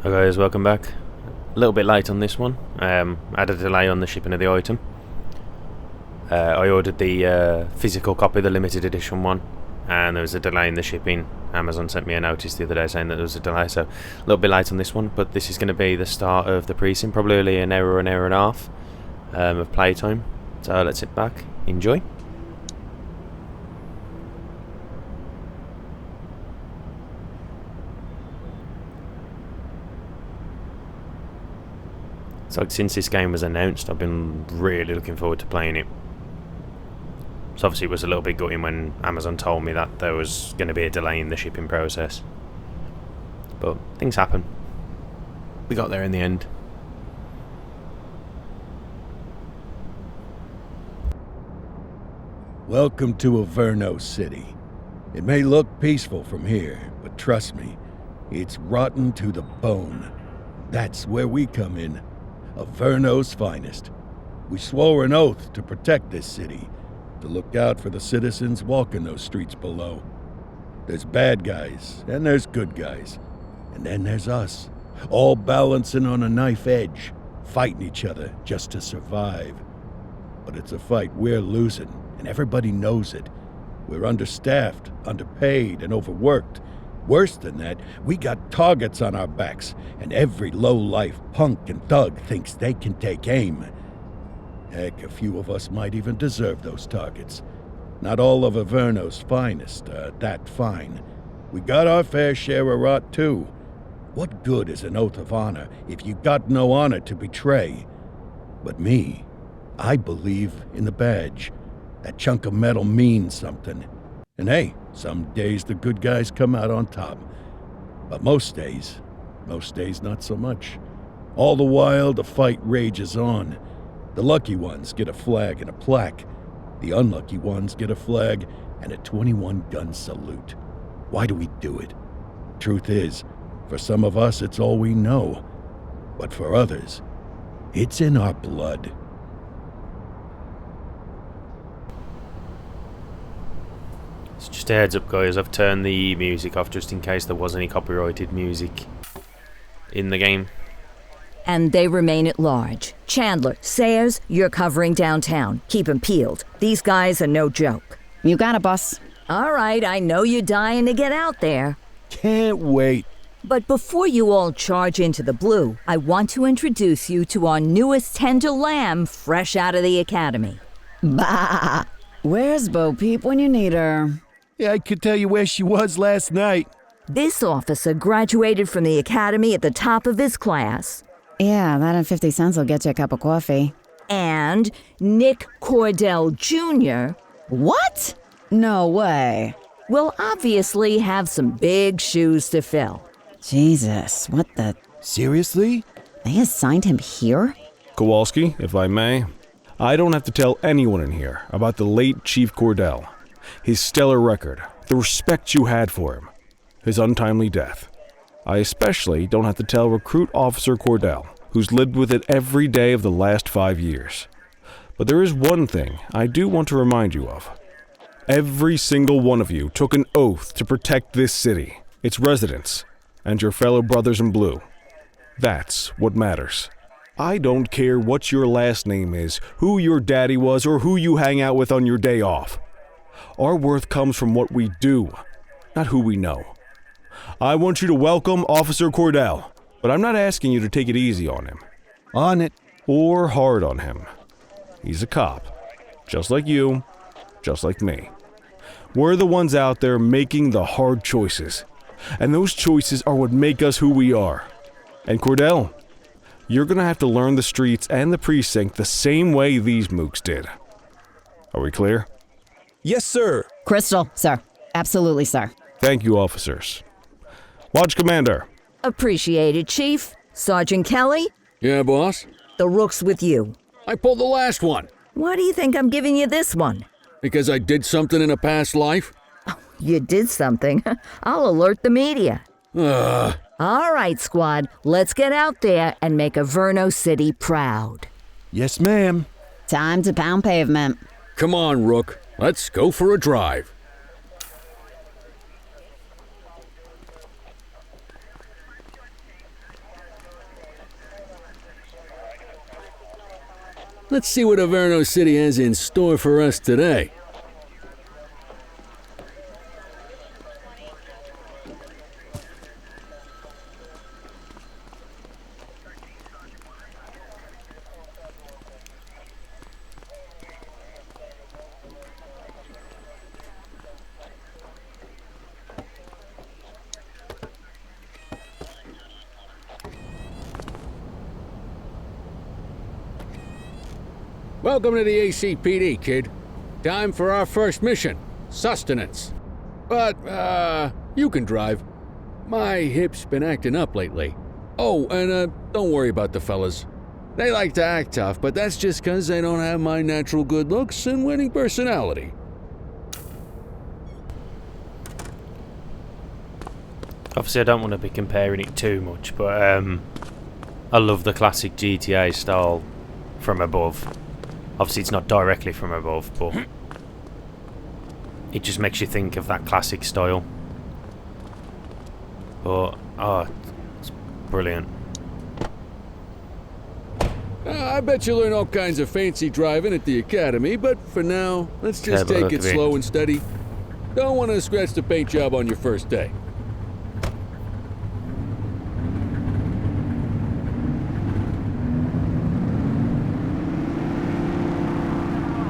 Hi guys, welcome back. A little bit late on this one. Had a delay on the shipping of the item. I ordered the physical copy, the limited edition one, and there was a delay in the shipping. Amazon sent me a notice the other day saying that there was a delay, so a little bit late on this one, but this is going to be the start of the Precinct, probably only an hour and a half of playtime. So let's sit back, enjoy. So since this game was announced, I've been really looking forward to playing it. So obviously it was a little bit gutting when Amazon told me that there was going to be a delay in the shipping process. But things happen. We got there in the end. Welcome to Averno City. It may look peaceful from here, but trust me, it's rotten to the bone. That's where we come in. Averno's finest. We swore an oath to protect this city, to look out for the citizens walking those streets below. There's bad guys, and there's good guys. And then there's us, all balancing on a knife edge, fighting each other just to survive. But it's a fight we're losing, and everybody knows it. We're understaffed, underpaid, and overworked. Worse than that, we got targets on our backs, and every low-life punk and thug thinks they can take aim. Heck, a few of us might even deserve those targets. Not all of Averno's finest are that fine. We got our fair share of rot, too. What good is an oath of honor if you got no honor to betray? But me, I believe in the badge. That chunk of metal means something. And hey, some days the good guys come out on top. But most days not so much. All the while, the fight rages on. The lucky ones get a flag and a plaque. The unlucky ones get a flag and a 21-gun salute. Why do we do it? Truth is, for some of us it's all we know. But for others, it's in our blood. So just a heads up guys, I've turned the music off just in case there was any copyrighted music in the game. And they remain at large. Chandler, Sayers, you're covering downtown. Keep 'em peeled. These guys are no joke. You got it, boss. All right, I know you're dying to get out there. Can't wait. But before you all charge into the blue, I want to introduce you to our newest tender lamb fresh out of the academy. Bah! Where's Bo Peep when you need her? Yeah, I could tell you where she was last night. This officer graduated from the academy at the top of his class. Yeah, that and 50 cents will get you a cup of coffee. And Nick Cordell Jr. What? No way. will obviously have some big shoes to fill. Jesus, what the... Seriously? They assigned him here? Kowalski, if I may, I don't have to tell anyone in here about the late Chief Cordell, his stellar record, the respect you had for him, his untimely death. I especially don't have to tell Recruit Officer Cordell, who's lived with it every day of the last 5 years. But there is one thing I do want to remind you of. Every single one of you took an oath to protect this city, its residents, and your fellow brothers in blue. That's what matters. I don't care what your last name is, who your daddy was, or who you hang out with on your day off. Our worth comes from what we do, not who we know. I want you to welcome Officer Cordell, but I'm not asking you to take it easy on him. On it. Or hard on him. He's a cop, just like you, just like me. We're the ones out there making the hard choices, and those choices are what make us who we are. And Cordell, you're gonna have to learn the streets and the precinct the same way these mooks did. Are we clear? Yes, sir. Crystal, sir. Absolutely, sir. Thank you, officers. Lodge Commander. Appreciated, Chief. Sergeant Kelly, Yeah, boss? the rook's with you. I pulled the last one. Why do you think I'm giving you this one? Because I did something in a past life? You did something. I'll alert the media. Ugh. All right, squad, let's get out there and make Averno City proud. Yes, ma'am. Time to pound pavement. Come on, Rook. Let's go for a drive. Let's see what Averno City has in store for us today. Welcome to the ACPD, kid. Time for our first mission, sustenance. But, you can drive. My hip's been acting up lately. Oh, and, don't worry about the fellas. They like to act tough, but that's just 'cause they don't have my natural good looks and winning personality. Obviously, I don't want to be comparing it too much, but I love the classic GTA style from above. Obviously, it's not directly from above, but it just makes you think of that classic style. But, oh, it's brilliant. I bet you learn all kinds of fancy driving at the academy, but for now, let's just take it slow and steady. Don't want to scratch the paint job on your first day.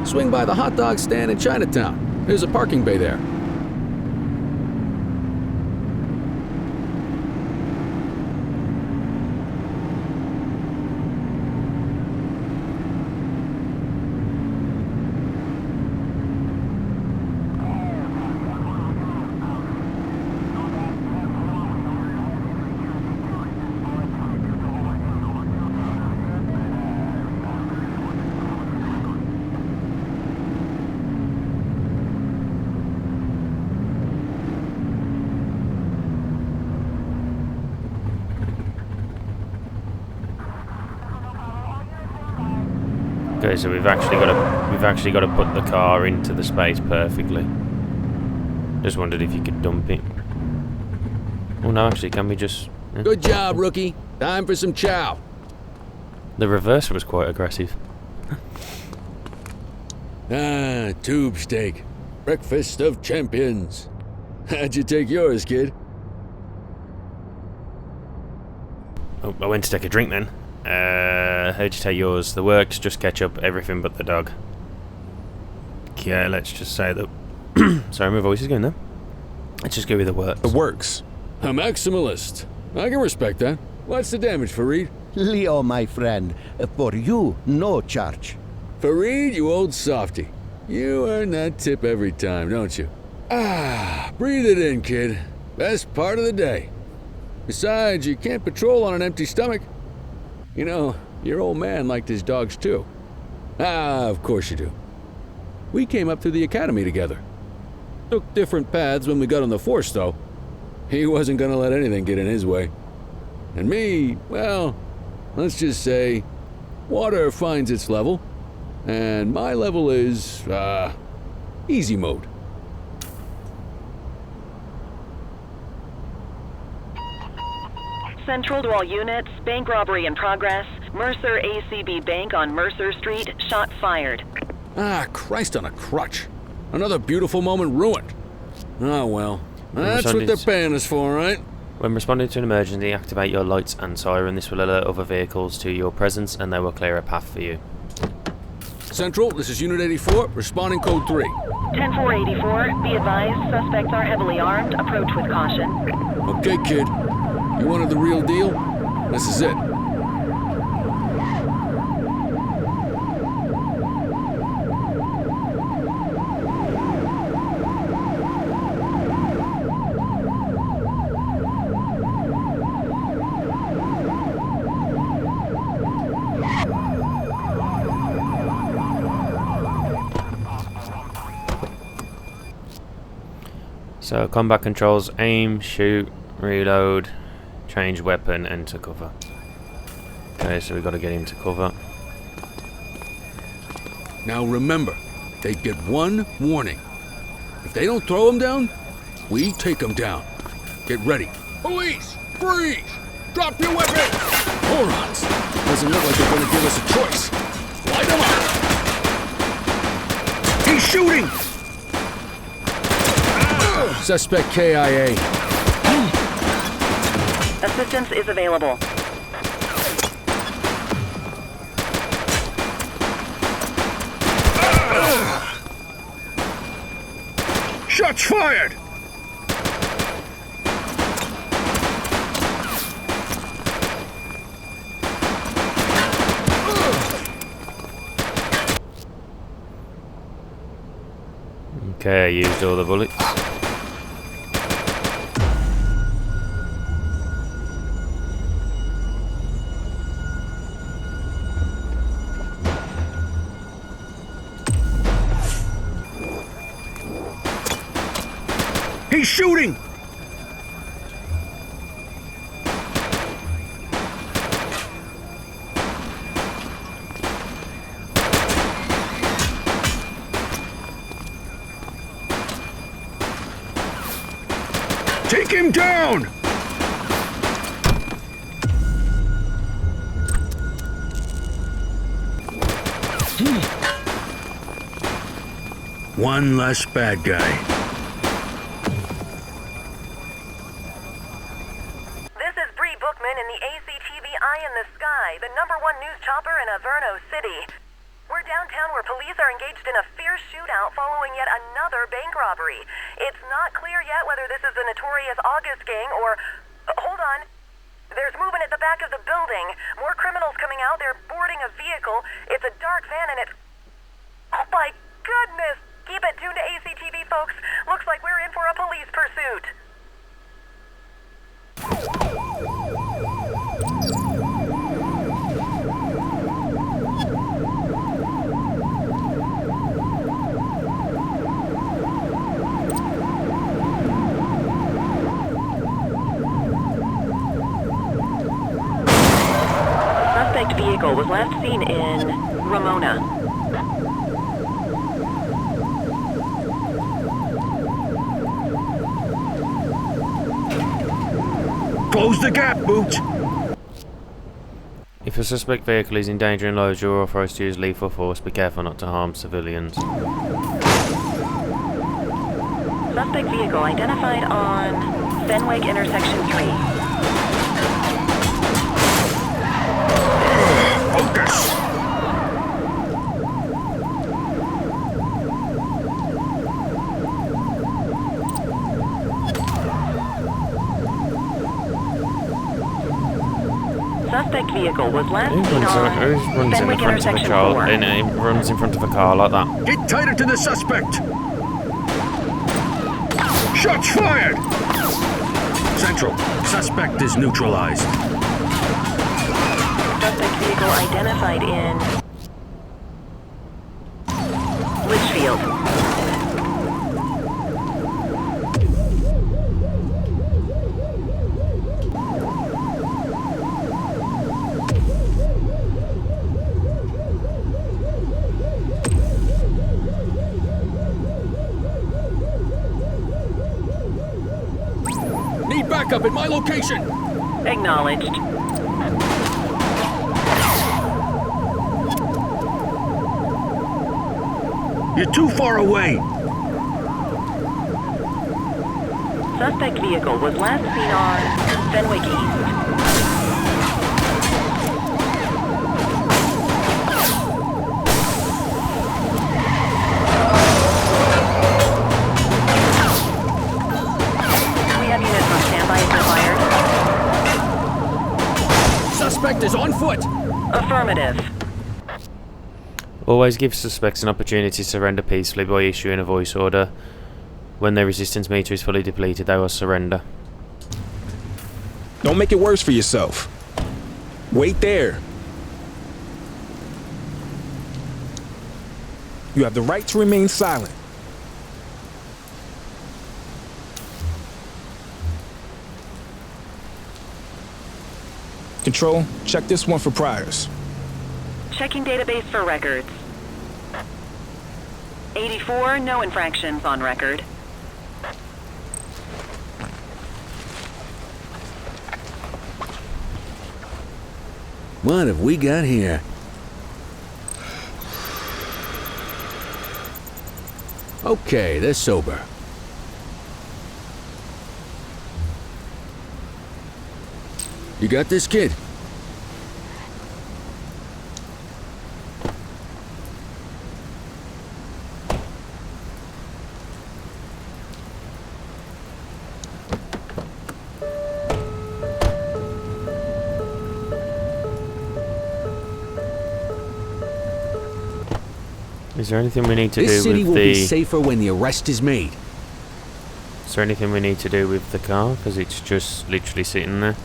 Swing by the hot dog stand in Chinatown. There's a parking bay there. Okay, so we've actually got to put the car into the space perfectly. Just wondered if you could dump it. Oh no, actually, can we just? Good job, rookie. Time for some chow. The reverse was quite aggressive. Tube steak. Breakfast of champions. How'd you take yours, kid? Oh, I went to take a drink then. How'd you take yours? The works, just ketchup, everything but the dog. Okay, let's just say that. Sorry, my voice is going there. Let's just go with the works. The works. A maximalist. I can respect that. What's the damage, Fareed? Leo, my friend, for you, no charge. Fareed, you old softy. You earn that tip every time, don't you? Breathe it in, kid. Best part of the day. Besides, you can't patrol on an empty stomach. You know, your old man liked his dogs too. Of course you do. We came up through the academy together. Took different paths when we got on the force, though. He wasn't gonna let anything get in his way. And me, well, let's just say, water finds its level, and my level is, easy mode. Central to all units, bank robbery in progress. Mercer ACB Bank on Mercer Street, shot fired. Christ on a crutch. Another beautiful moment ruined. Oh well, that's what they're paying us for, right? When responding to an emergency, activate your lights and siren. This will alert other vehicles to your presence and they will clear a path for you. Central, this is Unit 84, responding code 3. 10-484, be advised, suspects are heavily armed, approach with caution. Okay, kid. You wanted the real deal? This is it. So combat controls: aim, shoot, reload, change weapon, enter cover. Okay, so we got to get into cover. Now remember, they get one warning. If they don't throw them down, we take them down. Get ready. Police! Freeze! Drop your weapon! Morons! Doesn't look like they're going to give us a choice. Light him up! He's shooting! Suspect KIA. Assistance is available. Shots fired! Okay, I used all the bullets. He's shooting! Take him down! One less bad guy. This is Bree Bookman in the ACTV Eye in the Sky, the #1 news chopper in Averno City. We're downtown where police are engaged in a fierce shootout following yet another bank robbery. It's not clear yet whether this is the notorious August gang or... hold on. There's movement at the back of the building. More criminals coming out. They're boarding a vehicle. It's a dark van and it's... oh my goodness! Keep it tuned to ACTV, folks. Looks like we're in for a police pursuit. Suspect vehicle was last seen in Ramona. Close the gap, Boots! If a suspect vehicle is endangering lives, you're authorised to use lethal force. Be careful not to harm civilians. Suspect vehicle identified on Fenwick intersection 3. Focus! Suspect vehicle was last Who seen runs on in Fenwick front of a intersection car? 4. He runs in front of a car like that. Get tighter to the suspect! Shots fired! Central, suspect is neutralized. Suspect vehicle identified in Litchfield. Need backup at my location! Acknowledged. You're too far away. Suspect vehicle was last seen on Fenwick East. We have units on standby if required. Suspect is on foot! Affirmative. Always give suspects an opportunity to surrender peacefully by issuing a voice order. When their resistance meter is fully depleted, they will surrender. Don't make it worse for yourself. Wait there. You have the right to remain silent. Control, check this one for priors. Checking database for records. 84, no infractions on record. What have we got here? Okay, they're sober. You got this, kid? Is there anything we need to This do city with will be the... safer when the arrest is made. Is there anything we need to do with the car? Because it's just literally sitting there.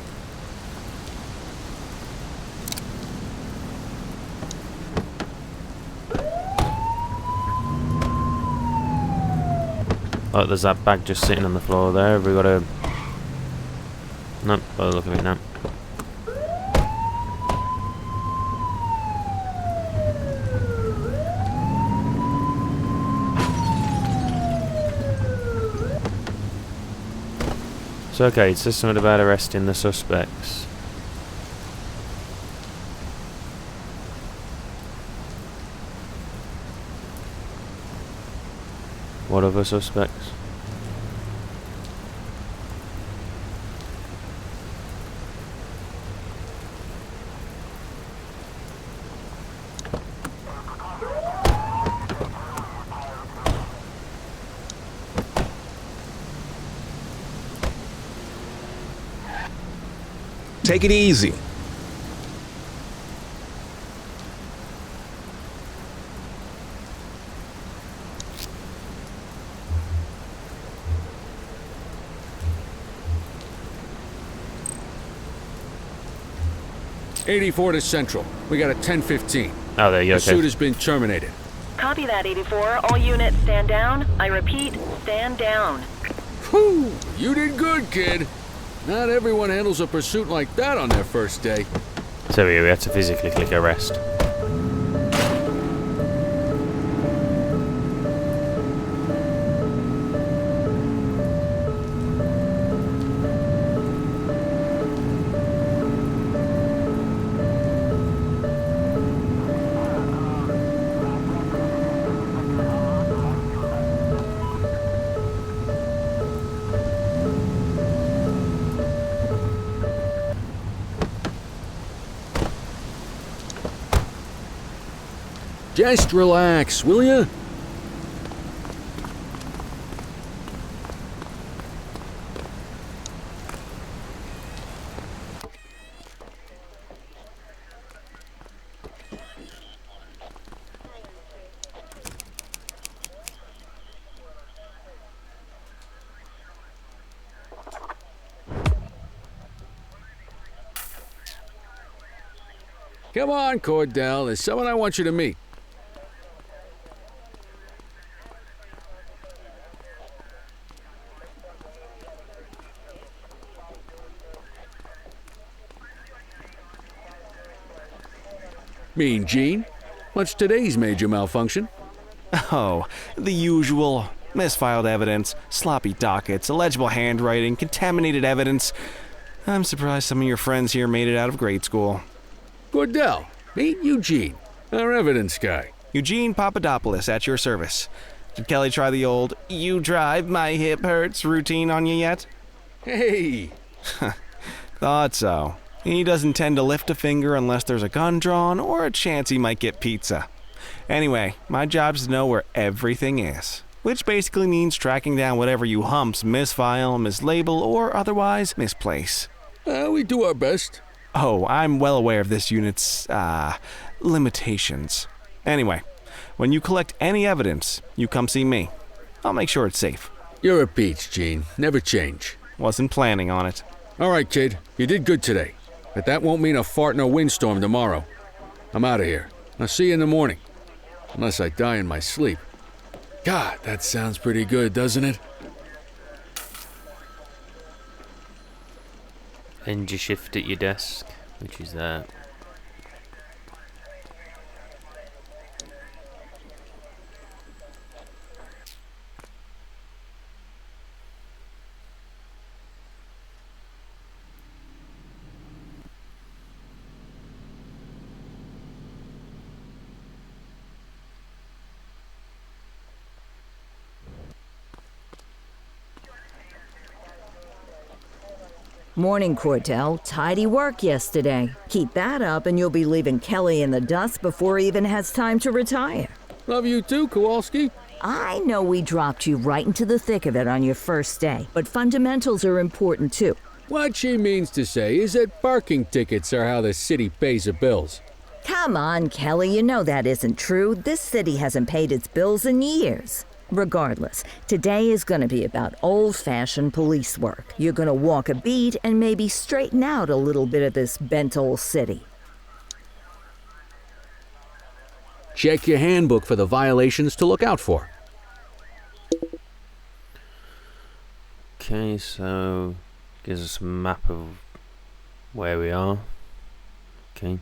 Oh, there's that bag just sitting on the floor there. Have we got to... Nope, by the look of it now. So okay, it says something about arresting the suspects. What other suspects? Take it easy. '84 to Central. We got a 10:15. Oh, there you go. Pursuit has been terminated. Copy that, 84. All units stand down. I repeat, stand down. Whew! You did good, kid. Not everyone handles a pursuit like that on their first day. So we had to physically click arrest. Just relax, will ya? Come on, Cordell. There's someone I want you to meet. Mean Gene? What's today's major malfunction? Oh, the usual. Misfiled evidence, sloppy dockets, illegible handwriting, contaminated evidence. I'm surprised some of your friends here made it out of grade school. Cordell, meet Eugene, our evidence guy. Eugene Papadopoulos at your service. Did Kelly try the old, "you drive, my hip hurts" routine on you yet? Hey! Thought so. He doesn't tend to lift a finger unless there's a gun drawn or a chance he might get pizza. Anyway, my job's to know where everything is, which basically means tracking down whatever you humps misfile, mislabel, or otherwise misplace. We do our best. Oh, I'm well aware of this unit's, limitations. Anyway, when you collect any evidence, you come see me. I'll make sure it's safe. You're a peach, Gene. Never change. Wasn't planning on it. All right, kid. You did good today. But that won't mean a fart in a windstorm tomorrow. I'm out of here. I'll see you in the morning. Unless I die in my sleep. God, that sounds pretty good, doesn't it? End your shift at your desk, which is that. Morning, Cordell. Tidy work yesterday. Keep that up and you'll be leaving Kelly in the dust before he even has time to retire. Love you too, Kowalski. I know we dropped you right into the thick of it on your first day, but fundamentals are important too. What she means to say is that parking tickets are how the city pays the bills. Come on, Kelly, you know that isn't true. This city hasn't paid its bills in years. Regardless, today is going to be about old-fashioned police work. You're going to walk a beat and maybe straighten out a little bit of this bent old city. Check your handbook for the violations to look out for. Okay, so gives us a map of where we are. Okay.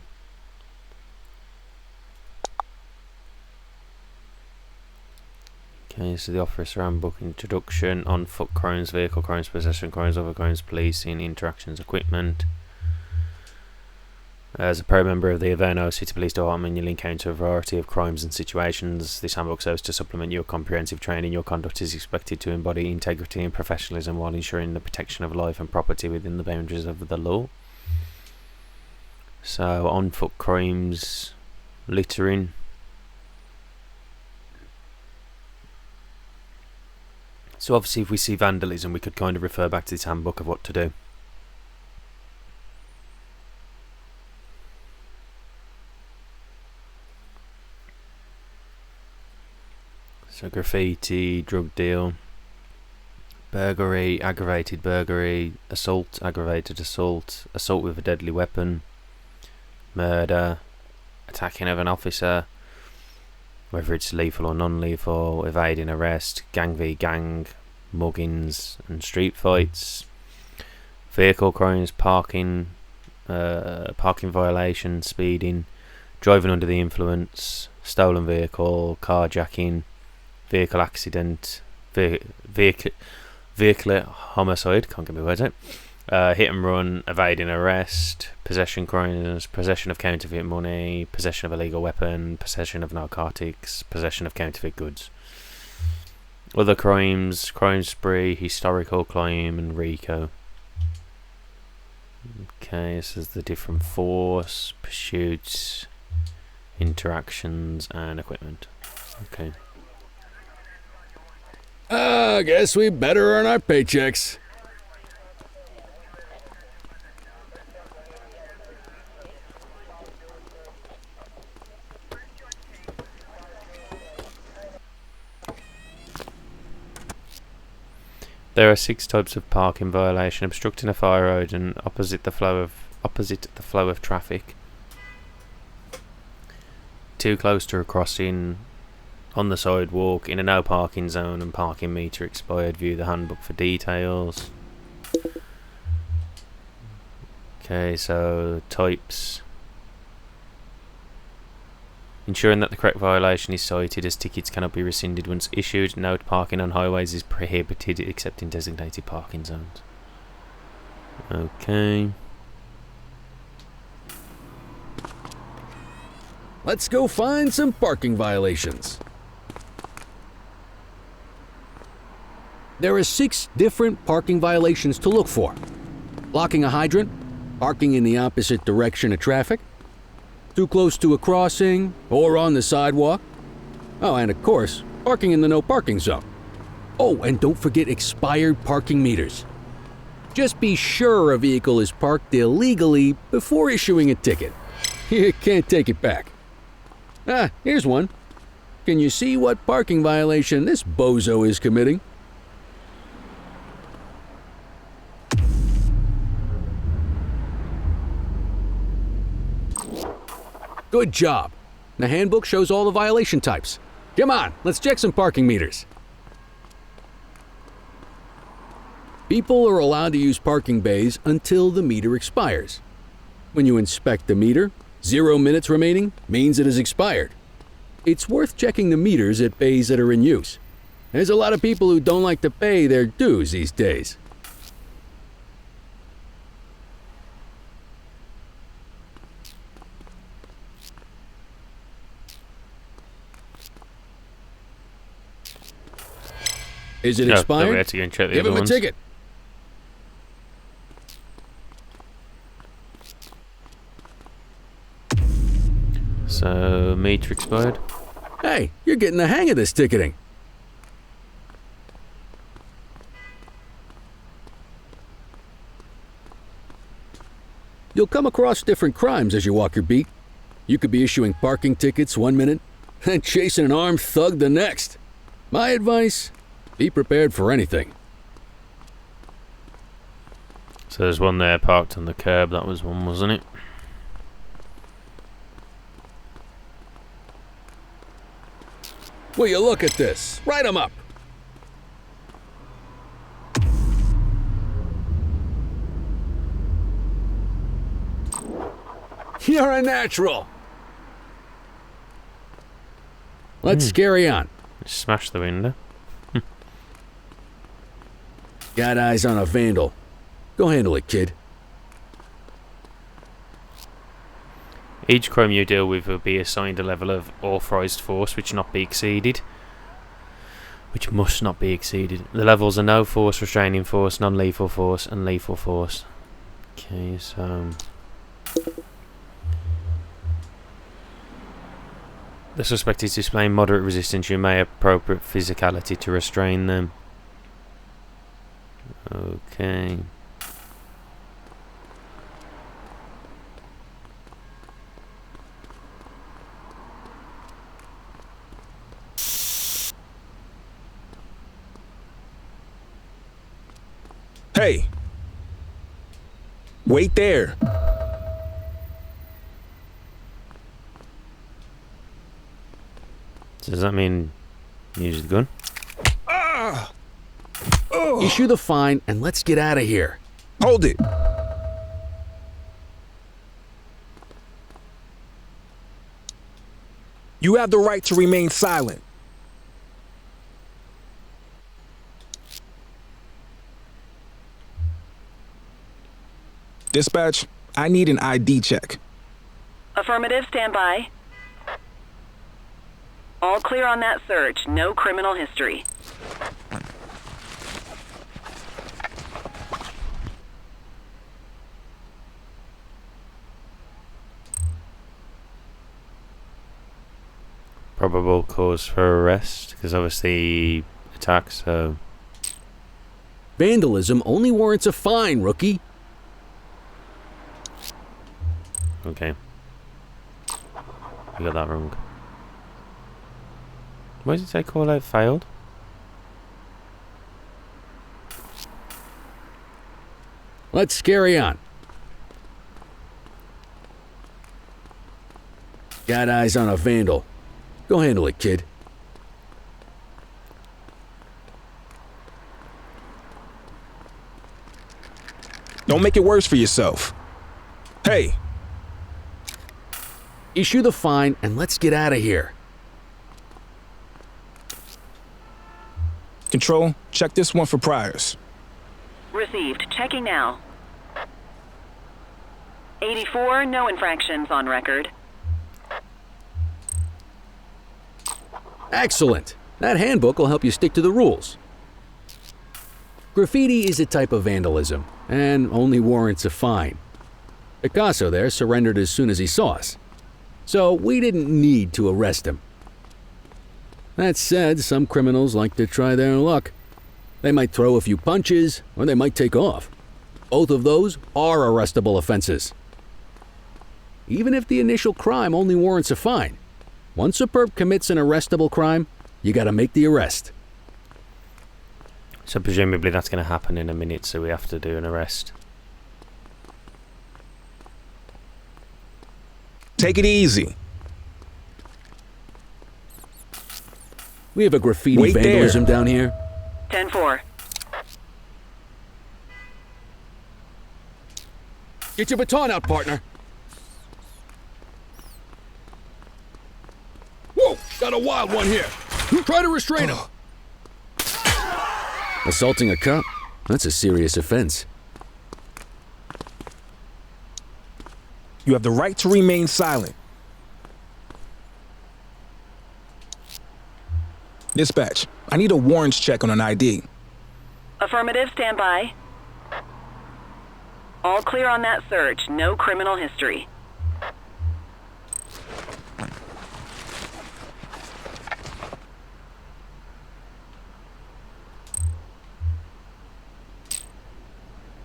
Okay, so the officer handbook introduction, on foot crimes, vehicle crimes, possession crimes, other crimes, policing, interactions, equipment. As a pro member of the Averno City Police Department, you'll encounter a variety of crimes and situations. This handbook serves to supplement your comprehensive training. Your conduct is expected to embody integrity and professionalism while ensuring the protection of life and property within the boundaries of the law. So, on foot crimes, littering. So obviously if we see vandalism, we could kind of refer back to this handbook of what to do. So graffiti, drug deal, burglary, aggravated burglary, assault, aggravated assault, assault with a deadly weapon, murder, attacking of an officer, whether it's lethal or non-lethal, evading arrest, gang v gang, muggings and street fights, vehicle crimes, parking violation, speeding, driving under the influence, stolen vehicle, carjacking, vehicle accident, vehicle homicide, can't get my words out, hit and run, evading arrest, possession crimes, possession of counterfeit money, possession of illegal weapon, possession of narcotics, possession of counterfeit goods. Other crimes, crime spree, historical crime and RICO. Okay, this is the different force, pursuits, interactions and equipment. Okay. I guess we better earn our paychecks. There are 6 types of parking violation: obstructing a fire hydrant, opposite the flow of traffic, too close to a crossing, on the sidewalk, in a no parking zone, and parking meter expired. View the handbook for details. Okay, so types. Ensuring that the correct violation is cited, as tickets cannot be rescinded once issued. Note: parking on highways is prohibited except in designated parking zones. Okay. Let's go find some parking violations. There are 6 different parking violations to look for: blocking a hydrant, parking in the opposite direction of traffic, too close to a crossing or on the sidewalk. Oh, and of course, parking in the no parking zone. Oh, and don't forget expired parking meters. Just be sure a vehicle is parked illegally before issuing a ticket. You can't take it back. Ah, here's one. Can you see what parking violation this bozo is committing? Good job. The handbook shows all the violation types. Come on, let's check some parking meters. People are allowed to use parking bays until the meter expires. When you inspect the meter, 0 minutes remaining means it has expired. It's worth checking the meters at bays that are in use. There's a lot of people who don't like to pay their dues these days. Is it expired? We had to go and check the Give other him a ones. ticket. So, meter expired. Hey, you're getting the hang of this ticketing. You'll come across different crimes as you walk your beat. You could be issuing parking tickets 1 minute and chasing an armed thug the next. My advice, be prepared for anything. So there's one there parked on the curb. That was one, wasn't it? Will you look at this? Write 'em up. You're a natural. Let's carry on. Smash the window. Got eyes on a vandal. Go handle it, kid. Each crime you deal with will be assigned a level of authorized force which must not be exceeded. The levels are no force, restraining force, non-lethal force, and lethal force. Okay, so... The suspect is displaying moderate resistance. You may appropriate physicality to restrain them. Okay. Hey! Wait there! Does that mean use the gun? Issue the fine and let's get out of here. Hold it! You have the right to remain silent. Dispatch, I need an ID check. Affirmative, stand by. All clear on that search. No criminal history. Probable cause for arrest, because obviously attack, so... Vandalism only warrants a fine, rookie. Okay. You got that wrong. Why did it say call out failed? Let's carry on. Got eyes on a vandal. Go handle it, kid. Don't make it worse for yourself. Hey! Issue the fine and let's get out of here. Control, check this one for priors. Received. Checking now. 84, no infractions on record. Excellent. That handbook will help you stick to the rules. Graffiti is a type of vandalism, and only warrants a fine. Picasso there surrendered as soon as he saw us, so we didn't need to arrest him. That said, some criminals like to try their luck. They might throw a few punches, or they might take off. Both of those are arrestable offenses. Even if the initial crime only warrants a fine, once a perp commits an arrestable crime, you gotta make the arrest. So presumably that's going to happen in a minute, so we have to do an arrest. Take it easy. We have a graffiti vandalism down here. 10-4. Get your baton out, partner. Whoa, got a wild one here. Try to restrain him. Assaulting a cop? That's a serious offense. You have the right to remain silent. Dispatch, I need a warrants check on an ID. Affirmative, stand by. All clear on that search. No criminal history.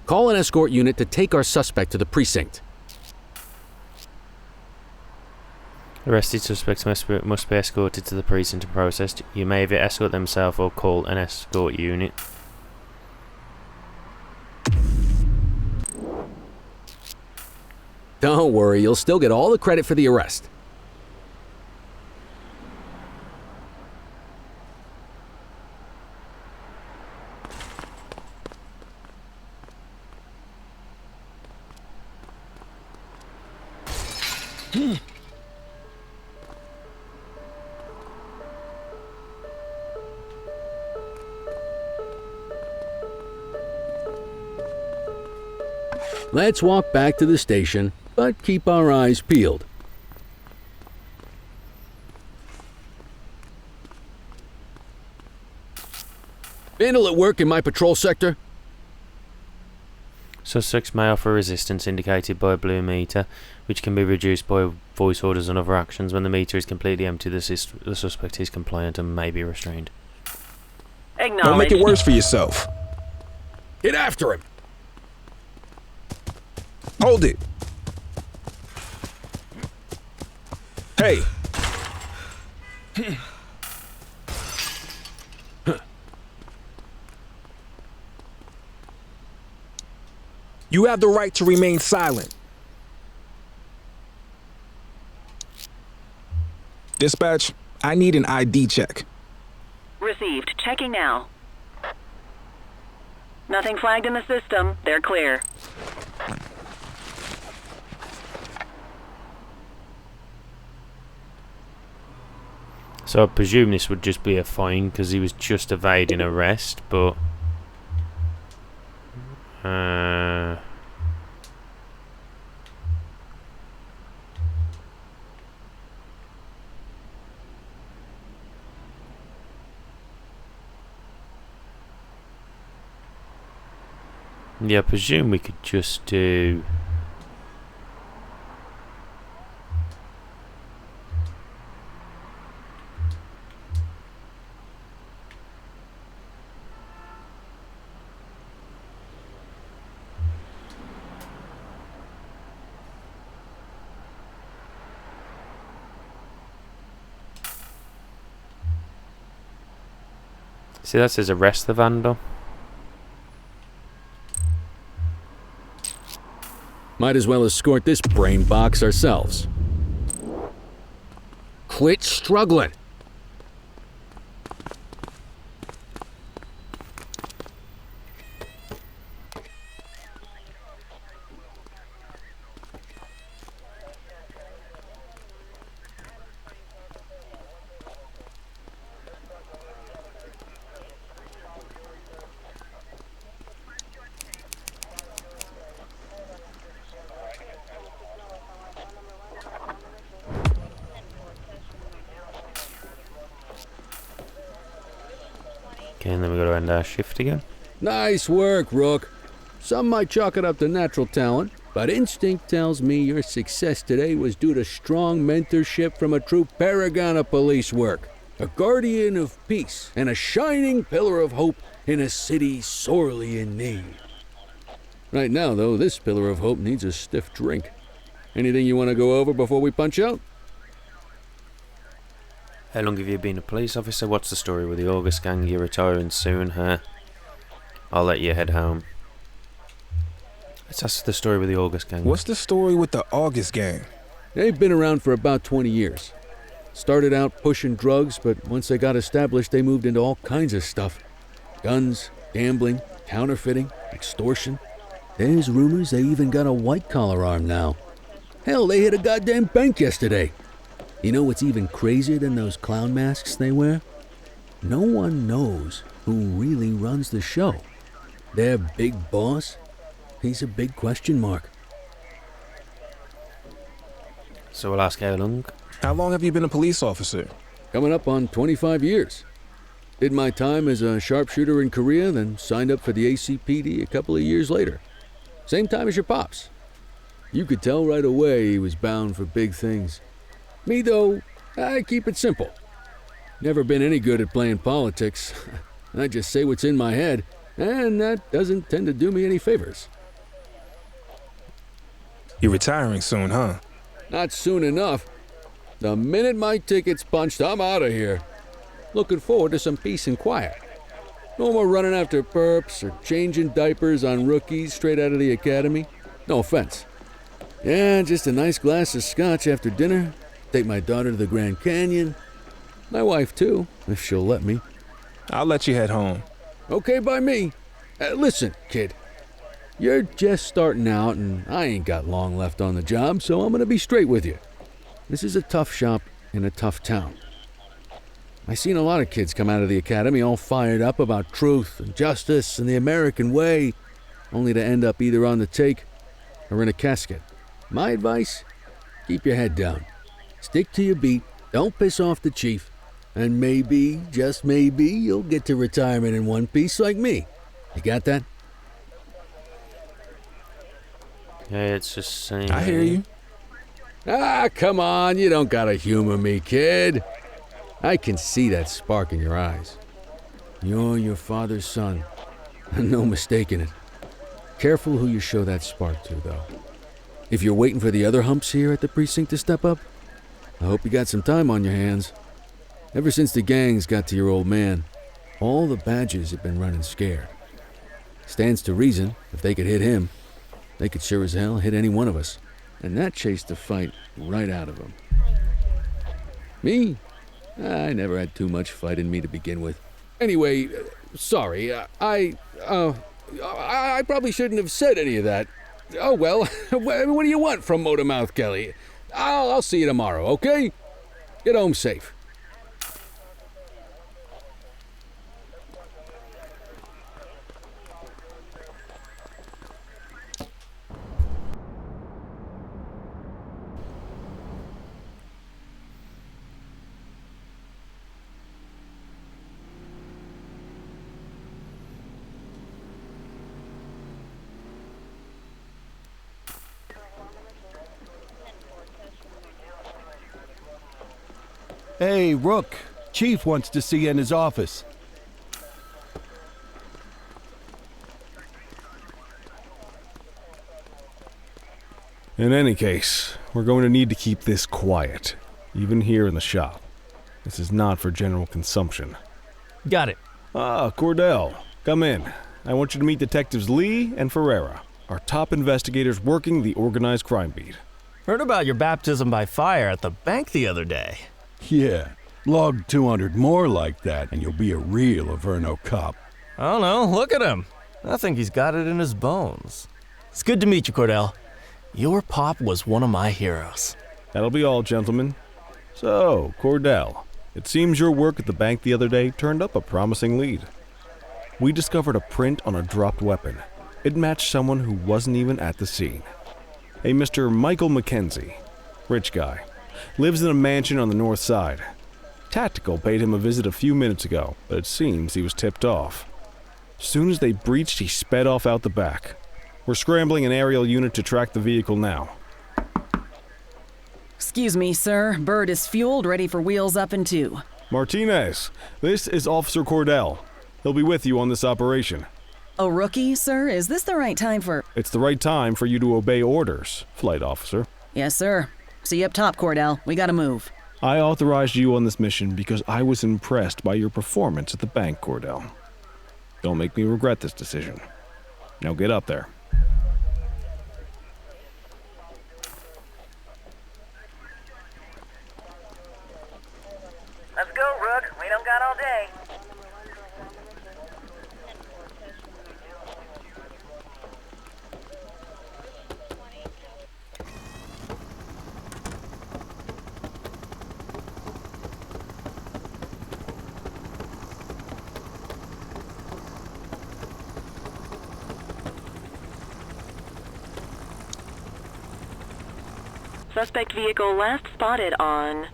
Call an escort unit to take our suspect to the precinct. Arrested suspects must be escorted to the precinct and processed. You may either escort themselves or call an escort unit. Don't worry, you'll still get all the credit for the arrest. Let's walk back to the station, but keep our eyes peeled. Vandal at work in my patrol sector? Suspects may offer resistance indicated by a blue meter, which can be reduced by voice orders and other actions. When the meter is completely empty, the suspect is compliant and may be restrained. Acknowledged. Don't make it worse for yourself. Get after him! Hold it. Hey. You have the right to remain silent. Dispatch, I need an ID check. Received. Checking now. Nothing flagged in the system. They're clear. So I presume this would just be a fine because he was just evading arrest, but yeah, I presume we could just do see, that says arrest the vandal. Might as well escort this brain box ourselves. Quit struggling. Okay, and then we got to end our shift again. Nice work, Rook. Some might chalk it up to natural talent, but instinct tells me your success today was due to strong mentorship from a true paragon of police work, a guardian of peace, and a shining pillar of hope in a city sorely in need. Right now, though, this pillar of hope needs a stiff drink. Anything you want to go over before we punch out? How long have you been a police officer? What's the story with the August gang? You're retiring soon, huh? I'll let you head home. Let's ask the story with the August gang. What's the story with the August gang? They've been around for about 20 years. Started out pushing drugs, but once they got established, they moved into all kinds of stuff. Guns, gambling, counterfeiting, extortion. There's rumors they even got a white-collar arm now. Hell, they hit a goddamn bank yesterday. You know what's even crazier than those clown masks they wear? No one knows who really runs the show. Their big boss, he's a big question mark. So we'll ask how long. How long have you been a police officer? Coming up on 25 years. Did my time as a sharpshooter in Korea, then signed up for the ACPD a couple of years later. Same time as your pops. You could tell right away he was bound for big things. Me, though, I keep it simple. Never been any good at playing politics. I just say what's in my head, and that doesn't tend to do me any favors. You're retiring soon, huh? Not soon enough. The minute my ticket's punched, I'm out of here. Looking forward to some peace and quiet. No more running after perps or changing diapers on rookies straight out of the academy. No offense. Yeah, just a nice glass of scotch after dinner. Take my daughter to the Grand Canyon. My wife, too, if she'll let me. I'll let you head home. Okay by me. Listen, kid. You're just starting out, and I ain't got long left on the job, so I'm gonna be straight with you. This is a tough shop in a tough town. I seen a lot of kids come out of the academy all fired up about truth and justice and the American way, only to end up either on the take or in a casket. My advice? Keep your head down. Stick to your beat, don't piss off the chief, and maybe, just maybe, you'll get to retirement in one piece like me. You got that? Yeah, it's just saying... I hear you. Ah, come on, you don't gotta humor me, kid. I can see that spark in your eyes. You're your father's son. No mistaking it. Careful who you show that spark to, though. If you're waiting for the other humps here at the precinct to step up, I hope you got some time on your hands. Ever since the gangs got to your old man, all the badges have been running scared. Stands to reason, if they could hit him, they could sure as hell hit any one of us. And that chased the fight right out of them. Me? I never had too much fight in me to begin with. Anyway, sorry, I probably shouldn't have said any of that. Oh well, what do you want from Motormouth Kelly? I'll see you tomorrow, okay? Get home safe. Hey, Rook. Chief wants to see you in his office. In any case, we're going to need to keep this quiet, even here in the shop. This is not for general consumption. Got it. Ah, Cordell, come in. I want you to meet Detectives Lee and Ferreira, our top investigators working the organized crime beat. Heard about your baptism by fire at the bank the other day. Yeah, log 200 more like that and you'll be a real Averno cop. I don't know, look at him. I think he's got it in his bones. It's good to meet you, Cordell. Your pop was one of my heroes. That'll be all, gentlemen. So, Cordell, it seems your work at the bank the other day turned up a promising lead. We discovered a print on a dropped weapon. It matched someone who wasn't even at the scene. A Mr. Michael Mackenzie, rich guy, lives in a mansion on the north side. Tactical paid him a visit a few minutes ago, but it seems he was tipped off. Soon as they breached, he sped off out the back. We're scrambling an aerial unit to track the vehicle now. Excuse me, sir. Bird is fueled, ready for wheels up in 2. Martinez, this is Officer Cordell. He'll be with you on this operation. A rookie, sir? Is this the right time for... It's the right time for you to obey orders, Flight Officer. Yes, sir. See you up top, Cordell. We gotta move. I authorized you on this mission because I was impressed by your performance at the bank, Cordell. Don't make me regret this decision. Now get up there. Let's go, Rook. We don't got all day. Suspect vehicle last spotted on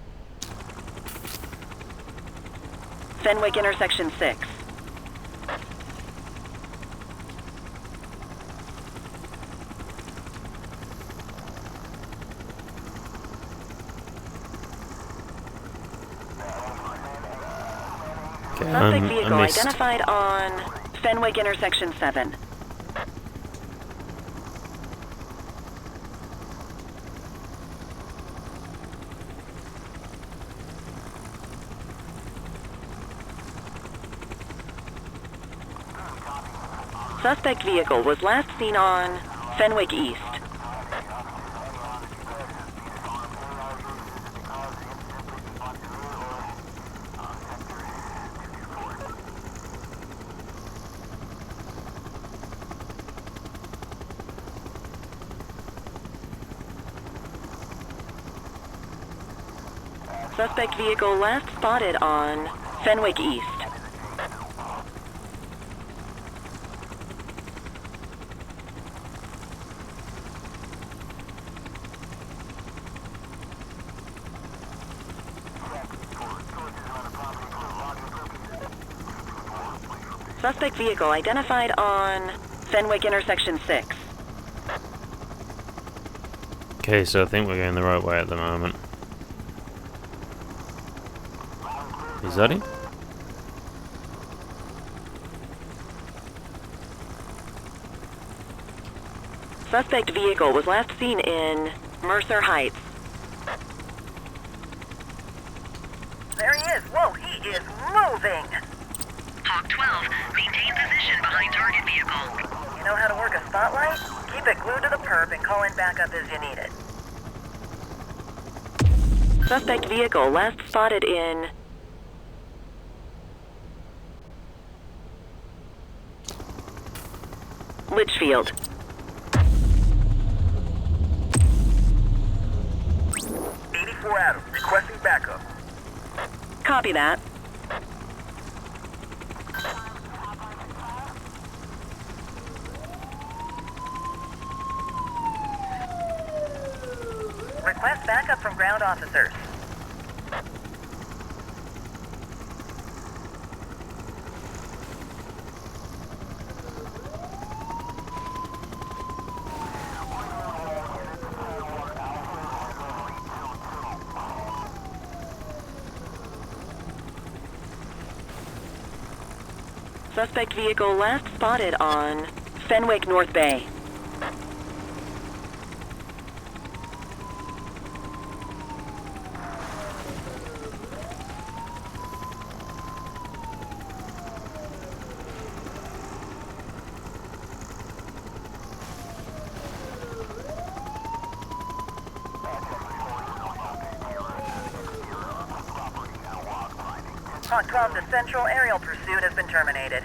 Fenwick intersection 6. Suspect vehicle identified on Fenwick intersection 7. Suspect vehicle was last seen on Fenwick East. Suspect vehicle last spotted on Fenwick East. Suspect vehicle identified on Fenwick intersection 6. Okay, so I think we're going the right way at the moment. Is that it? Suspect vehicle was last seen in Mercer Heights. There he is. Whoa, he is moving. Hawk 12, maintain position behind target vehicle. You know how to work a spotlight? Keep it glued to the perp and call in backup as you need it. Suspect vehicle last spotted in Litchfield. Adam, requesting backup. Copy that. Request backup from ground officers. Suspect vehicle last spotted on Fenwick North Bay. Hawk 12 to Central, aerial pursuit has been terminated.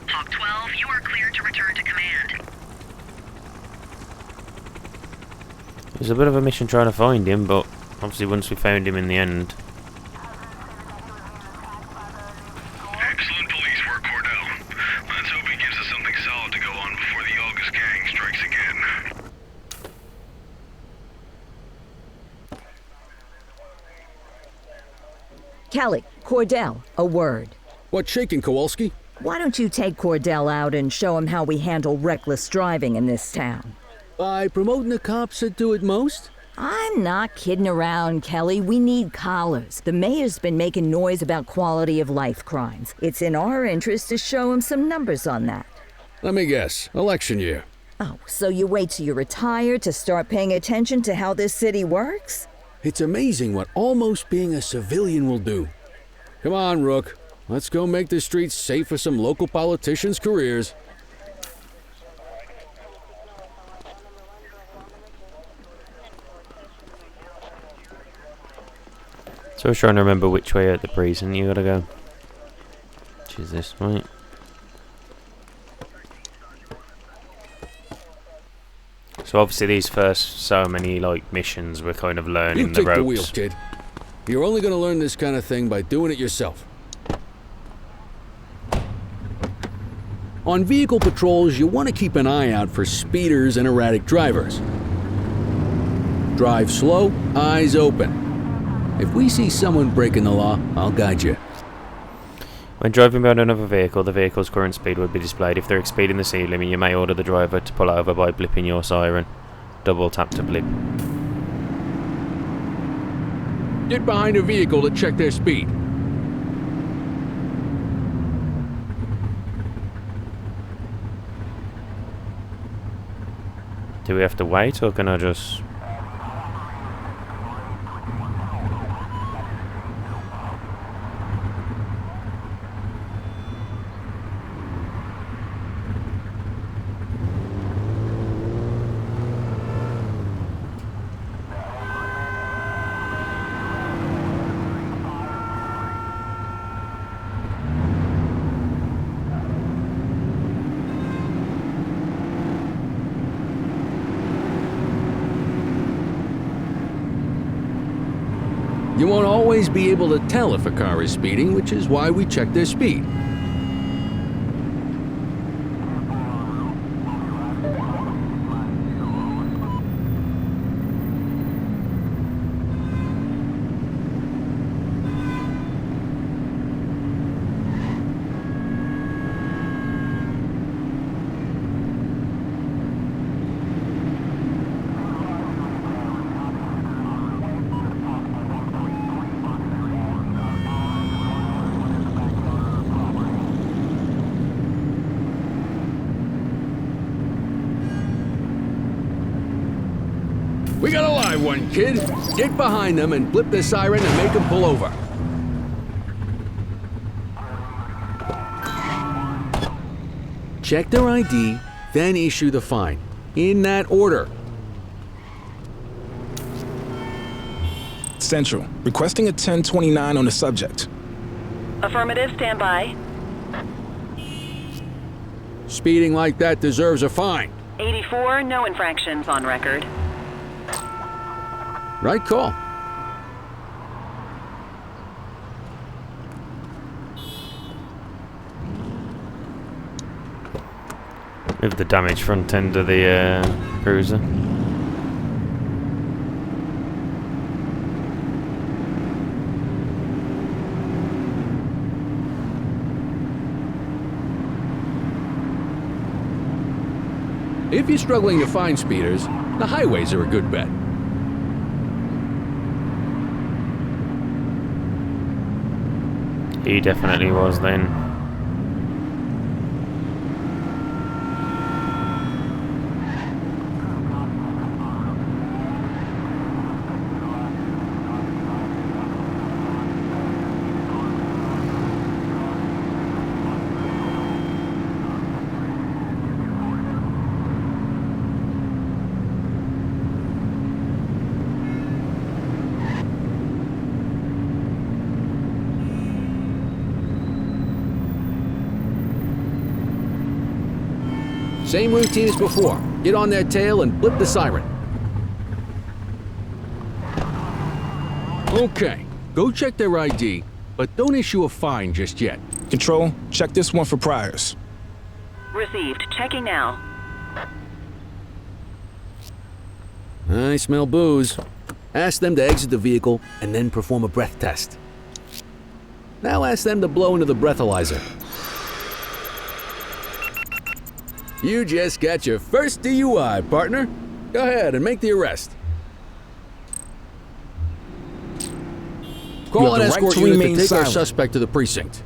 Hawk 12, you are cleared to return to command. It was a bit of a mission trying to find him, but obviously once we found him in the end. Excellent police work, Cordell. Let's hope he gives us something solid to go on before the August gang strikes again. Kelly, Cordell, a word. What's shaking, Kowalski? Why don't you take Cordell out and show him how we handle reckless driving in this town? By promoting the cops that do it most? I'm not kidding around, Kelly. We need collars. The mayor's been making noise about quality of life crimes. It's in our interest to show him some numbers on that. Let me guess. Election year. Oh, so you wait till you retire to start paying attention to how this city works? It's amazing what almost being a civilian will do. Come on, Rook. Let's go make the streets safe for some local politicians' careers. So I was trying to remember which way at the precinct you gotta go. Which is this, right? So obviously these first so many missions we're kind of learning the ropes. You take the wheel, kid. You're only gonna learn this kind of thing by doing it yourself. On vehicle patrols, you want to keep an eye out for speeders and erratic drivers. Drive slow, eyes open. If we see someone breaking the law, I'll guide you. When driving behind another vehicle, the vehicle's current speed will be displayed. If they're exceeding the speed limit, you may order the driver to pull over by blipping your siren. Double tap to blip. Get behind a vehicle to check their speed. Do we have to wait, or can I just... You won't always be able to tell if a car is speeding, which is why we check their speed. We got a live one, kid. Get behind them and flip the siren and make them pull over. Check their ID, then issue the fine. In that order. Central, requesting a 1029 on the subject. Affirmative, stand by. Speeding like that deserves a fine. 84, no infractions on record. Right call. With the damaged front end of the cruiser. If you're struggling to find speeders, the highways are a good bet. He definitely was then. Same routine as before. Get on their tail and flip the siren. Okay, go check their ID, but don't issue a fine just yet. Control, check this one for priors. Received. Checking now. I smell booze. Ask them to exit the vehicle and then perform a breath test. Now ask them to blow into the breathalyzer. You just got your first DUI, partner. Go ahead and make the arrest. Call an escort unit to take our suspect to the precinct.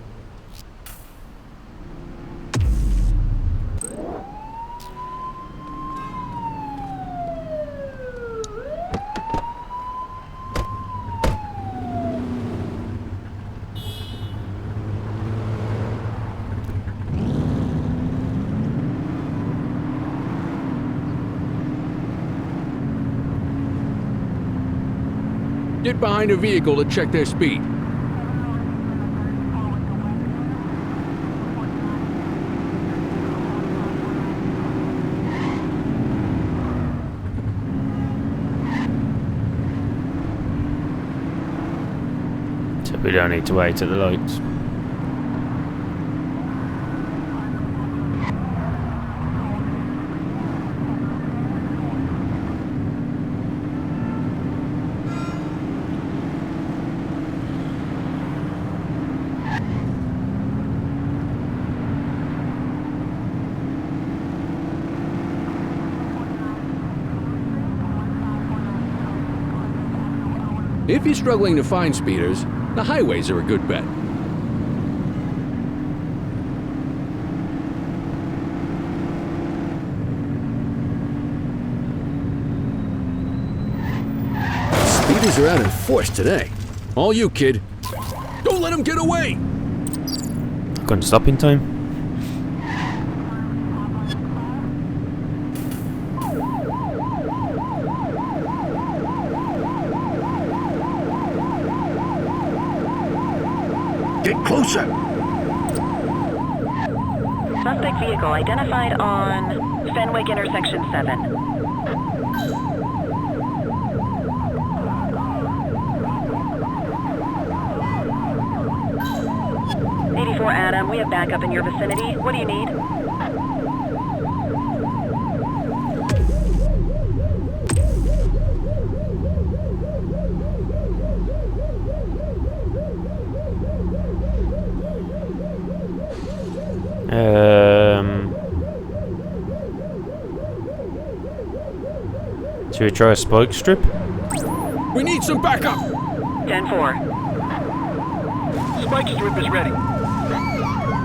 Get behind a vehicle to check their speed. So we don't need to wait at the lights. If you're struggling to find speeders, the highways are a good bet. Speeders are out in force today. All you, kid. Don't let them get away! Couldn't stop in time. Get closer! Suspect vehicle identified on Fenwick intersection 7. We have backup in your vicinity. What do you need? Should we try a spike strip? We need some backup! 10-4. Spike strip is ready.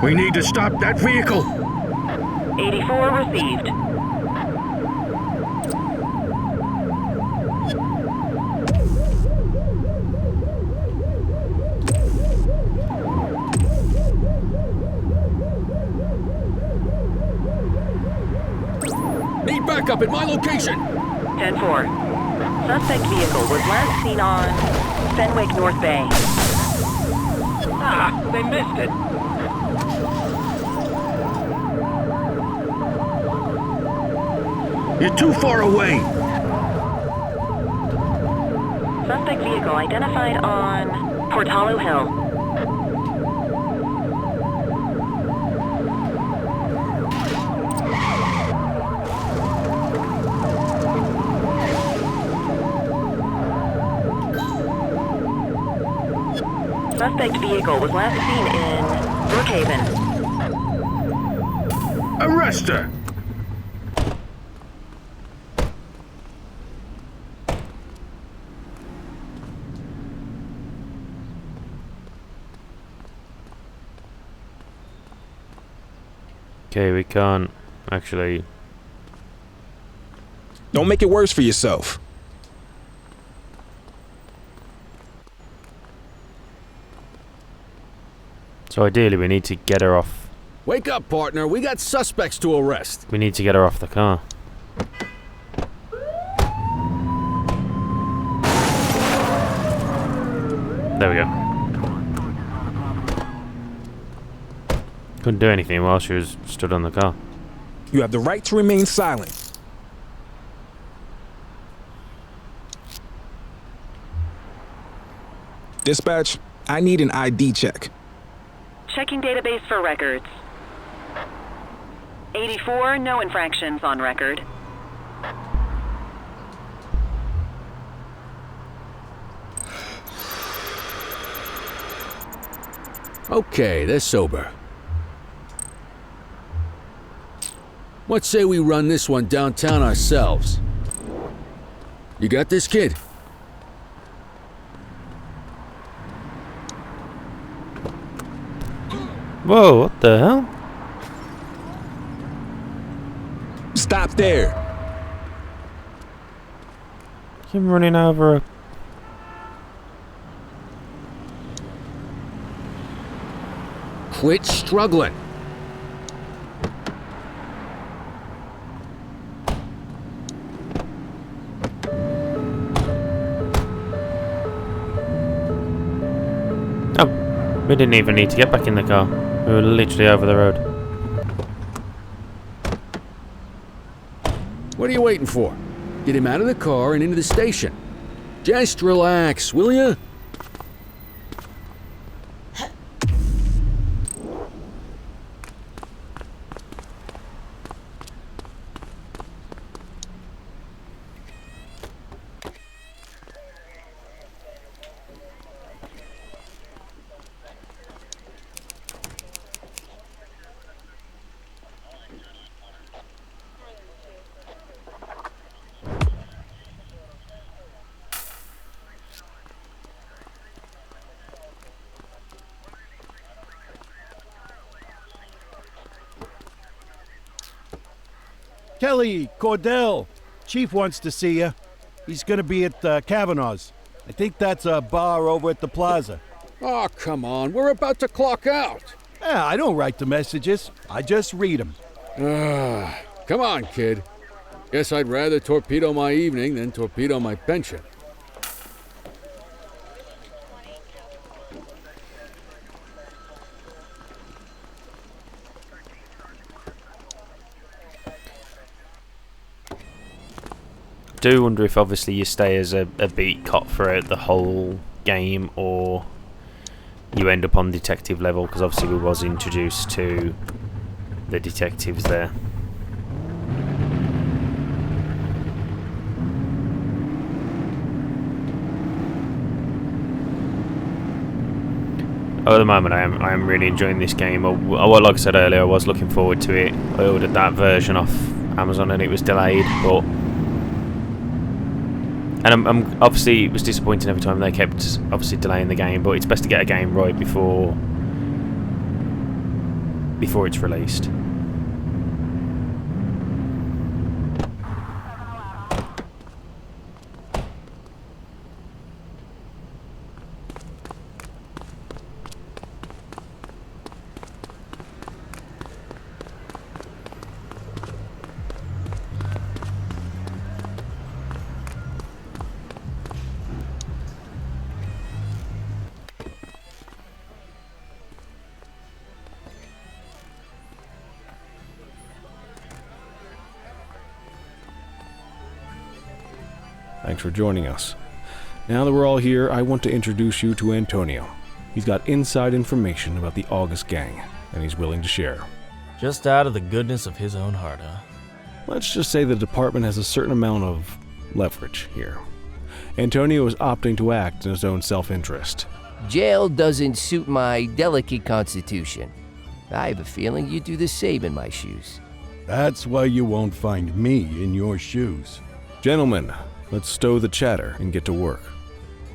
We need to stop that vehicle. 84 received. Need backup at my location! 10-4. Suspect vehicle was last seen on Fenwick North Bay. Ah, they missed it. You're too far away. Suspect vehicle identified on Portalo Hill. Suspect vehicle was last seen in Brookhaven. Arrest her. Okay, we can't actually. Don't make it worse for yourself. So ideally, we need to get her off. Wake up, partner. We got suspects to arrest. We need to get her off the car. There we go. Couldn't do anything while she was stood on the car. You have the right to remain silent. Dispatch, I need an ID check. Checking database for records. 84, no infractions on record. Okay, they're sober. What say we run this one downtown ourselves? You got this, kid? Whoa, what the hell? Stop there. Him running over a... Quit struggling. Oh, we didn't even need to get back in the car. We were literally over the road. What are you waiting for? Get him out of the car and into the station. Just relax, will ya? Kelly, Cordell. Chief wants to see you. He's gonna be at Kavanaugh's. I think that's a bar over at the plaza. Oh, come on. We're about to clock out. Yeah, I don't write the messages. I just read them. Come on, kid. Guess I'd rather torpedo my evening than torpedo my pension. I do wonder if obviously you stay as a beat cop for the whole game, or you end up on detective level, because obviously we was introduced to the detectives there. At the moment, I am really enjoying this game. Like I said earlier, I was looking forward to it. I ordered that version off Amazon and it was delayed, but I'm obviously it was disappointing every time they kept obviously delaying the game. But it's best to get a game right before it's released. Thanks for joining us. Now that we're all here, I want to introduce you to Antonio. He's got inside information about the August gang, and he's willing to share. Just out of the goodness of his own heart, huh? Let's just say the department has a certain amount of leverage here. Antonio is opting to act in his own self-interest. Jail doesn't suit my delicate constitution. I have a feeling you'd do the same in my shoes. That's why you won't find me in your shoes. Gentlemen, let's stow the chatter and get to work.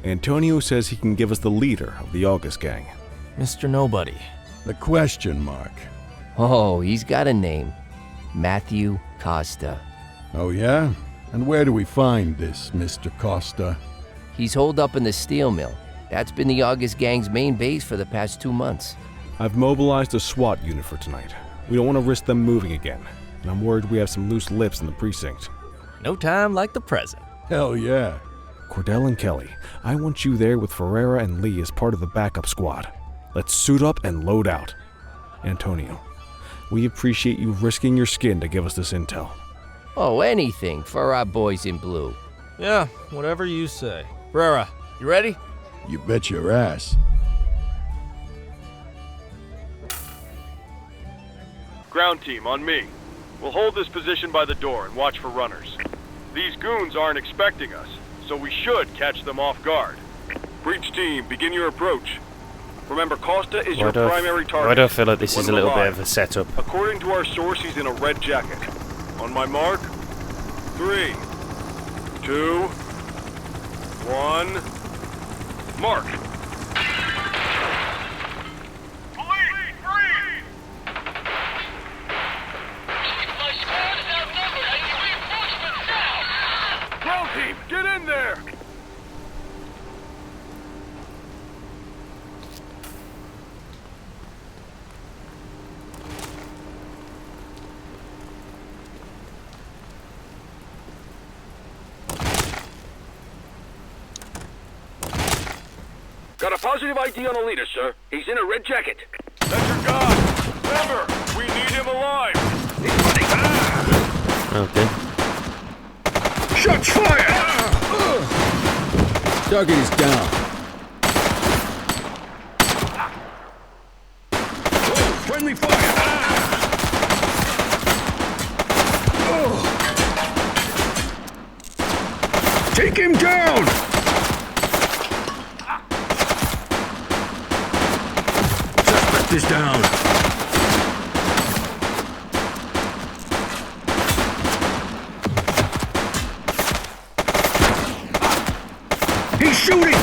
Antonio says he can give us the leader of the August gang. Mr. Nobody. The question mark. Oh, he's got a name. Matthew Costa. Oh yeah? And where do we find this Mr. Costa? He's holed up in the steel mill. That's been the August gang's main base for the past 2 months. I've mobilized a SWAT unit for tonight. We don't want to risk them moving again, and I'm worried we have some loose lips in the precinct. No time like the present. Hell yeah. Cordell and Kelly, I want you there with Ferreira and Lee as part of the backup squad. Let's suit up and load out. Antonio, we appreciate you risking your skin to give us this intel. Oh, anything for our boys in blue. Yeah, whatever you say. Ferreira, you ready? You bet your ass. Ground team, on me. We'll hold this position by the door and watch for runners. These goons aren't expecting us, so we should catch them off guard. Breach team, begin your approach. Remember, Costa is your primary target. Why do I feel like this is a little bit of a setup? According to our source, he's in a red jacket. On my mark, 3, 2, 1, mark! Team, get in there! Got a positive ID on the leader, sir. He's in a red jacket. That's your guy. Remember, we need him alive. He's running. Okay. Shots fired! Target is down. Oh, friendly fire! Take him down! Suspect is down. He's shooting!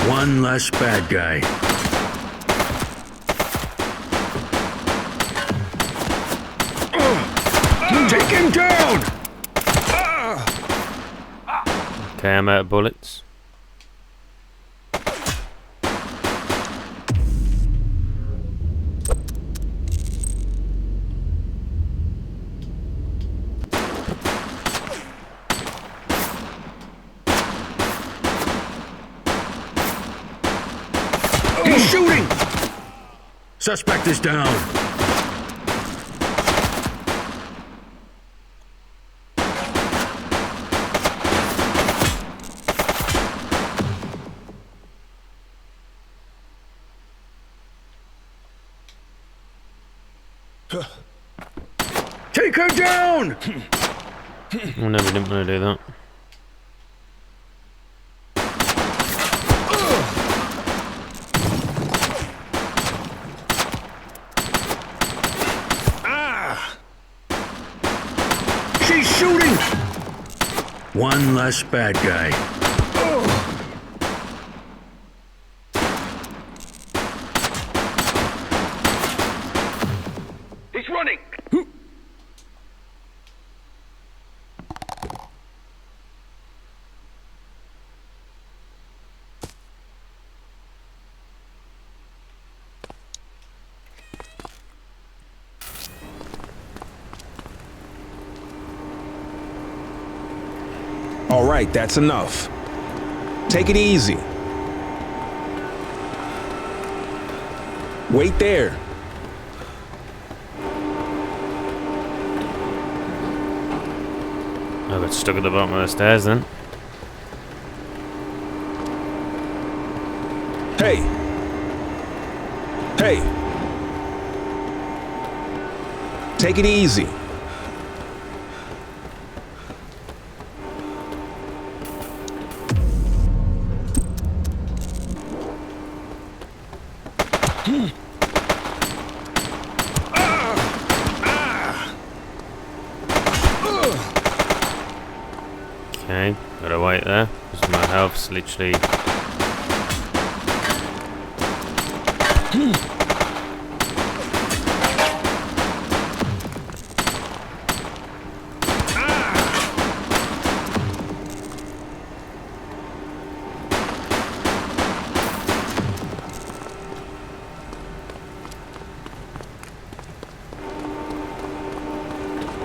One less bad guy. Take him down! Okay, I'm out of bullets. He's shooting! Suspect is down. down! Oh no, we didn't want to do that. She's shooting! One less bad guy. He's running! All right, that's enough. Take it easy. Wait there. I got stuck at the bottom of the stairs then. Hey. Hey. Take it easy. Okay, gotta wait there, because my health's literally...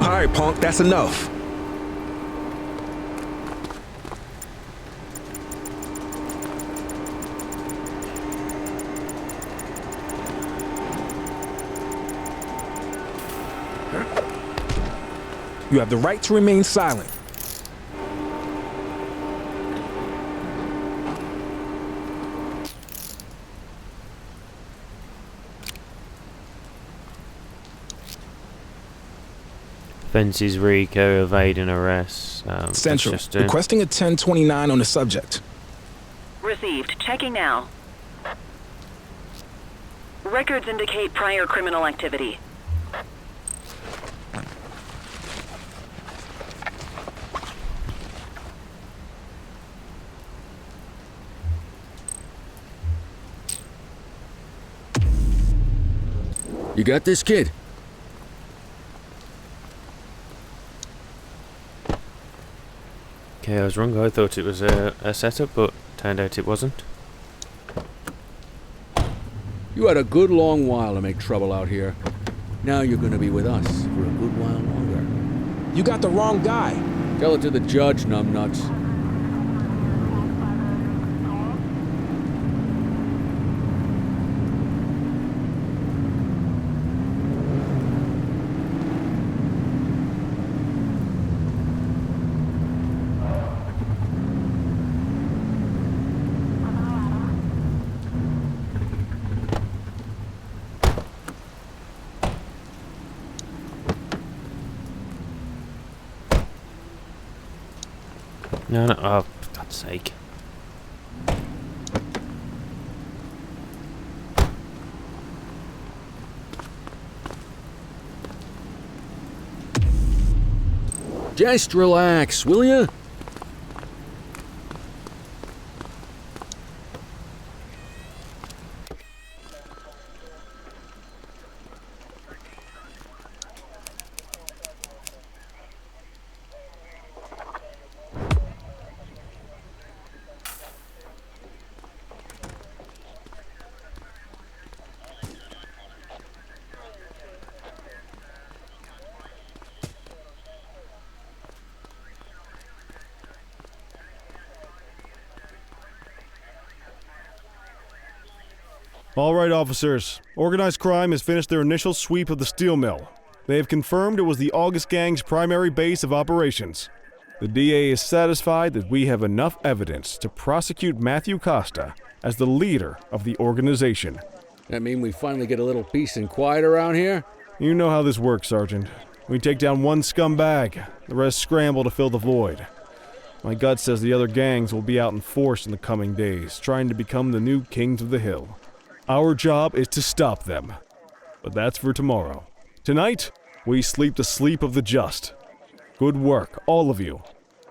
All right, punk, that's enough. You have the right to remain silent. Fences, Rico, evading arrests. Central, requesting a 1029 on the subject. Received. Checking now. Records indicate prior criminal activity. You got this, kid? Okay, I was wrong. I thought it was a setup, but turned out it wasn't. You had a good long while to make trouble out here. Now you're gonna be with us for a good while longer. You got the wrong guy. Tell it to the judge, numbnuts. No, no, oh, for God's sake. Just relax, will ya? All right, officers. Organized crime has finished their initial sweep of the steel mill. They have confirmed it was the August Gang's primary base of operations. The DA is satisfied that we have enough evidence to prosecute Matthew Costa as the leader of the organization. That mean we finally get a little peace and quiet around here? You know how this works, Sergeant. We take down one scumbag, the rest scramble to fill the void. My gut says the other gangs will be out in force in the coming days, trying to become the new kings of the hill. Our job is to stop them. But that's for tomorrow. Tonight, we sleep the sleep of the just. Good work, all of you.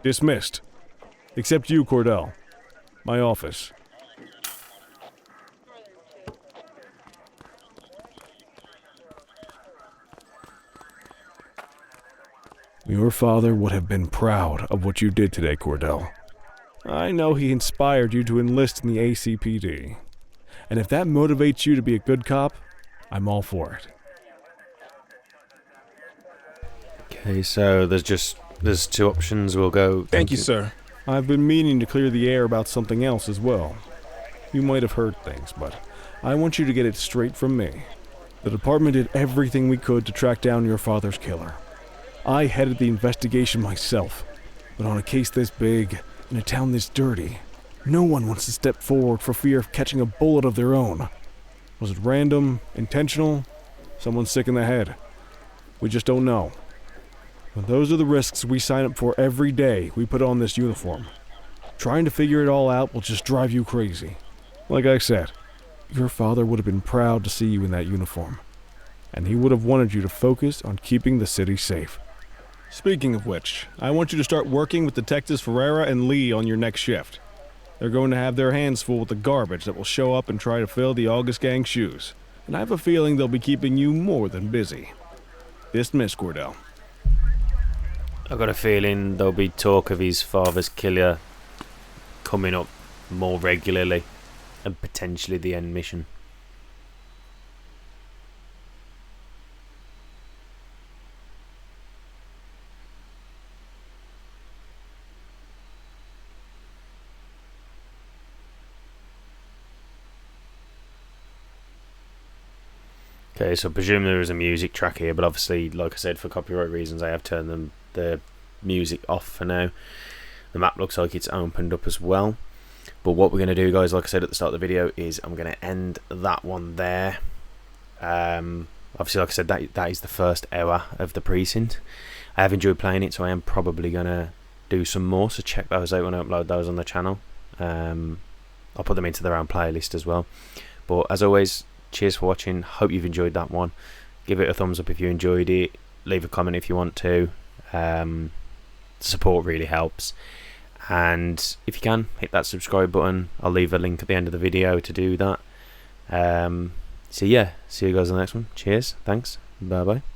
Dismissed. Except you, Cordell. My office. Your father would have been proud of what you did today, Cordell. I know he inspired you to enlist in the ACPD. And if that motivates you to be a good cop, I'm all for it. Okay, so there's two options. We'll go. Thank you, sir. I've been meaning to clear the air about something else as well. You might have heard things, but I want you to get it straight from me. The department did everything we could to track down your father's killer. I headed the investigation myself, but on a case this big, in a town this dirty, no one wants to step forward for fear of catching a bullet of their own. Was it random, intentional, someone sick in the head? We just don't know. But those are the risks we sign up for every day we put on this uniform. Trying to figure it all out will just drive you crazy. Like I said, your father would have been proud to see you in that uniform, and he would have wanted you to focus on keeping the city safe. Speaking of which, I want you to start working with Detectives Ferreira and Lee on your next shift. They're going to have their hands full with the garbage that will show up and try to fill the August Gang's shoes, and I have a feeling they'll be keeping you more than busy. Dismiss, Cordell. I've got a feeling there'll be talk of his father's killer coming up more regularly, and potentially the end mission. Okay, so I presume there is a music track here, but obviously, like I said, for copyright reasons, I have turned the music off for now. The map looks like it's opened up as well. But what we're going to do, guys, like I said at the start of the video, is I'm going to end that one there. Obviously, like I said, that is the first hour of the Precinct. I have enjoyed playing it, so I am probably going to do some more, so check those out when I upload those on the channel. I'll put them into their own playlist as well. But as always, cheers for watching. Hope you've enjoyed that one. Give it a thumbs up if you enjoyed it. Leave a comment if you want to. Support really helps. And if you can, hit that subscribe button. I'll leave a link at the end of the video to do that. So yeah, see you guys on the next one. Cheers. Thanks. Bye bye.